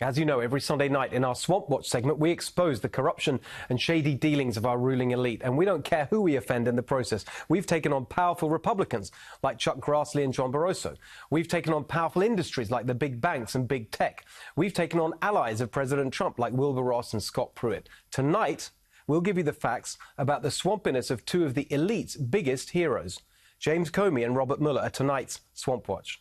As you know, every Sunday night in our Swamp Watch segment, we expose the corruption and shady dealings of our ruling elite. And we don't care who we offend in the process. We've taken on powerful Republicans like Chuck Grassley and John Barroso. We've taken on powerful industries like the big banks and big tech. We've taken on allies of President Trump like Wilbur Ross and Scott Pruitt. Tonight, we'll give you the facts about the swampiness of two of the elite's biggest heroes. James Comey and Robert Mueller are tonight's Swamp Watch.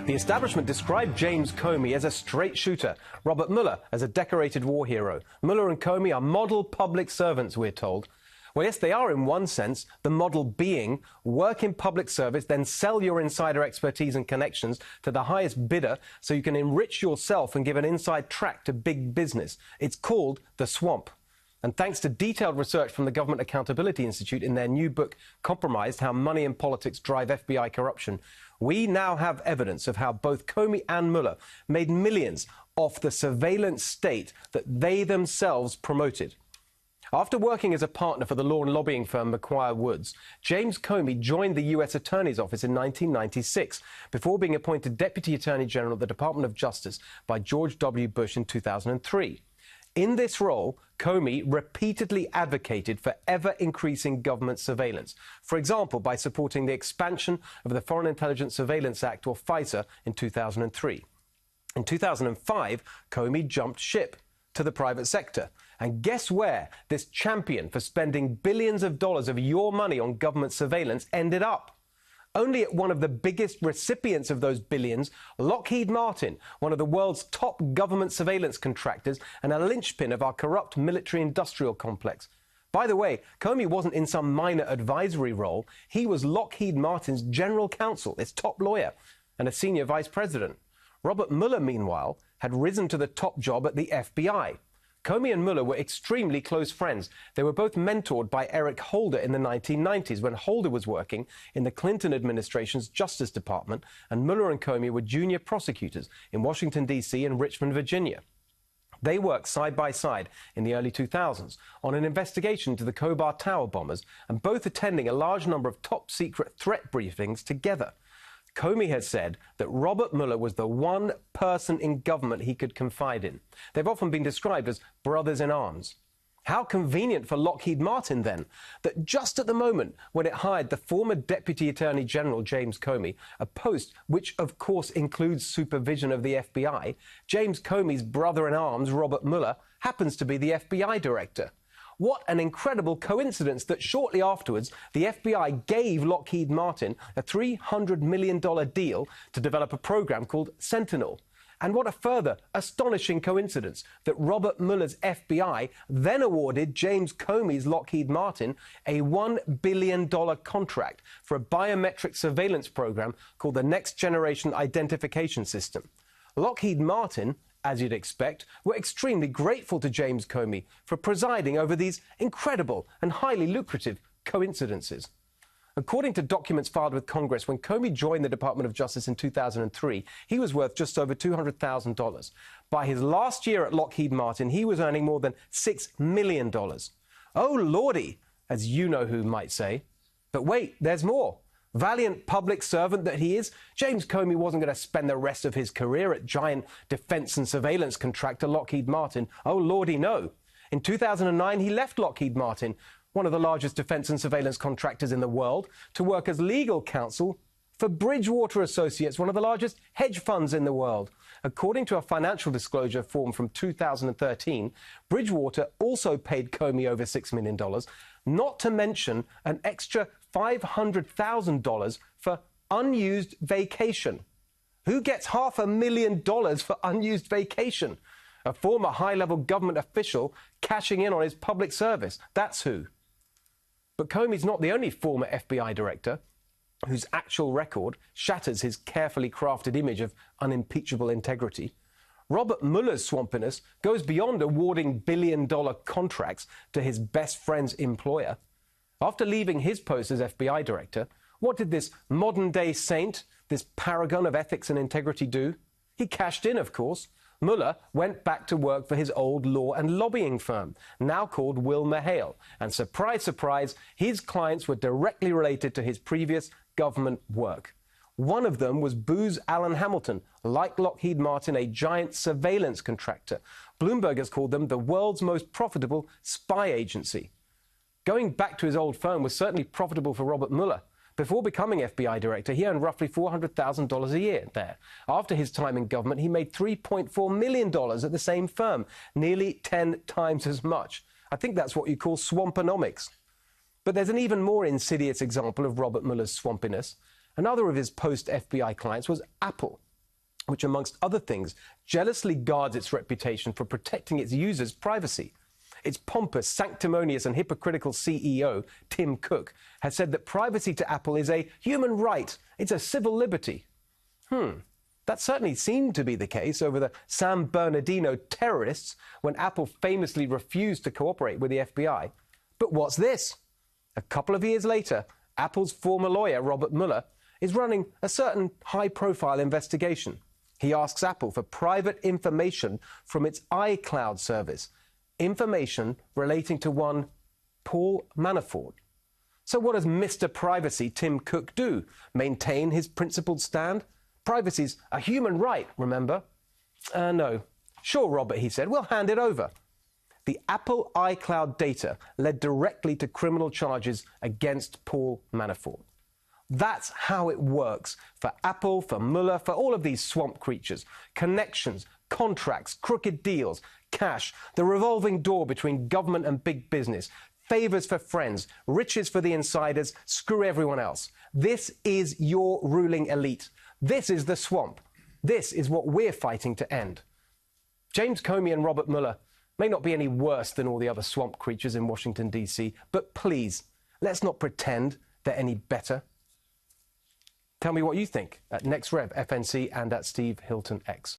The establishment described James Comey as a straight shooter, Robert Mueller as a decorated war hero. Mueller and Comey are model public servants, we're told. Well, yes, they are in one sense, the model being work in public service, then sell your insider expertise and connections to the highest bidder so you can enrich yourself and give an inside track to big business. It's called the swamp. And thanks to detailed research from the Government Accountability Institute in their new book, Compromised, How Money and Politics Drive FBI Corruption, we now have evidence of how both Comey and Mueller made millions off the surveillance state that they themselves promoted. After working as a partner for the law and lobbying firm McGuire Woods, James Comey joined the U.S. Attorney's Office in 1996 before being appointed Deputy Attorney General of the Department of Justice by George W. Bush in 2003. In this role, Comey repeatedly advocated for ever-increasing government surveillance, for example, by supporting the expansion of the Foreign Intelligence Surveillance Act, or FISA, in 2003. In 2005, Comey jumped ship to the private sector. And guess where this champion for spending billions of dollars of your money on government surveillance ended up? Only at one of the biggest recipients of those billions, Lockheed Martin, one of the world's top government surveillance contractors and a linchpin of our corrupt military-industrial complex. By the way, Comey wasn't in some minor advisory role. He was Lockheed Martin's general counsel, its top lawyer, and a senior vice president. Robert Mueller, meanwhile, had risen to the top job at the FBI. Comey and Mueller were extremely close friends. They were both mentored by Eric Holder in the 1990s when Holder was working in the Clinton administration's Justice Department, and Mueller and Comey were junior prosecutors in Washington, D.C. and Richmond, Virginia. They worked side by side in the early 2000s on an investigation into the Khobar Tower bombers, and both attending a large number of top-secret threat briefings together. Comey has said that Robert Mueller was the one person in government he could confide in. They've often been described as brothers in arms. How convenient for Lockheed Martin, then, that just at the moment when it hired the former Deputy Attorney General James Comey, a post which, of course, includes supervision of the FBI, James Comey's brother in arms, Robert Mueller, happens to be the FBI director. What an incredible coincidence that shortly afterwards, the FBI gave Lockheed Martin a $300 million deal to develop a program called Sentinel. And what a further astonishing coincidence that Robert Mueller's FBI then awarded James Comey's Lockheed Martin a $1 billion contract for a biometric surveillance program called the Next Generation Identification System. Lockheed Martin, as you'd expect, were extremely grateful to James Comey for presiding over these incredible and highly lucrative coincidences. According to documents filed with Congress, when Comey joined the Department of Justice in 2003, he was worth just over $200,000. By his last year at Lockheed Martin, he was earning more than $6 million. Oh, lordy, as you know who might say. But wait, there's more. Valiant public servant that he is, James Comey wasn't going to spend the rest of his career at giant defense and surveillance contractor Lockheed Martin. Oh, lordy, no. In 2009, he left Lockheed Martin, one of the largest defense and surveillance contractors in the world, to work as legal counsel for Bridgewater Associates, one of the largest hedge funds in the world. According to a financial disclosure form from 2013, Bridgewater also paid Comey over $6 million, not to mention an extra $500,000 for unused vacation. Who gets $500,000 for unused vacation? A former high-level government official cashing in on his public service. That's who. But Comey's not the only former FBI director whose actual record shatters his carefully crafted image of unimpeachable integrity. Robert Mueller's swampiness goes beyond awarding billion-dollar contracts to his best friend's employer. After leaving his post as FBI director, what did this modern-day saint, this paragon of ethics and integrity do? He cashed in, of course. Mueller went back to work for his old law and lobbying firm, now called WilmerHale. And surprise, surprise, his clients were directly related to his previous government work. One of them was Booz Allen Hamilton, like Lockheed Martin, a giant surveillance contractor. Bloomberg has called them the world's most profitable spy agency. Going back to his old firm was certainly profitable for Robert Mueller. Before becoming FBI director, he earned roughly $400,000 a year there. After his time in government, he made $3.4 million at the same firm, nearly 10 times as much. I think that's what you call swamponomics. But there's an even more insidious example of Robert Mueller's swampiness. Another of his post-FBI clients was Apple, which, amongst other things, jealously guards its reputation for protecting its users' privacy. Its pompous, sanctimonious and hypocritical CEO, Tim Cook, has said that privacy to Apple is a human right. It's a civil liberty. That certainly seemed to be the case over the San Bernardino terrorists when Apple famously refused to cooperate with the FBI. But what's this? A couple of years later, Apple's former lawyer, Robert Mueller, is running a certain high-profile investigation. He asks Apple for private information from its iCloud service, information relating to one Paul Manafort. So what does Mr. Privacy Tim Cook do? Maintain his principled stand? Privacy's a human right, remember? No. Sure, Robert, he said, we'll hand it over. The Apple iCloud data led directly to criminal charges against Paul Manafort. That's how it works for Apple, for Mueller, for all of these swamp creatures. Connections, contracts, crooked deals, cash, the revolving door between government and big business, favors for friends, riches for the insiders, screw everyone else. This is your ruling elite. This is the swamp. This is what we're fighting to end. James Comey and Robert Mueller may not be any worse than all the other swamp creatures in Washington, D.C., but please, let's not pretend they're any better. Tell me what you think at NextRev FNC and at Steve Hilton X.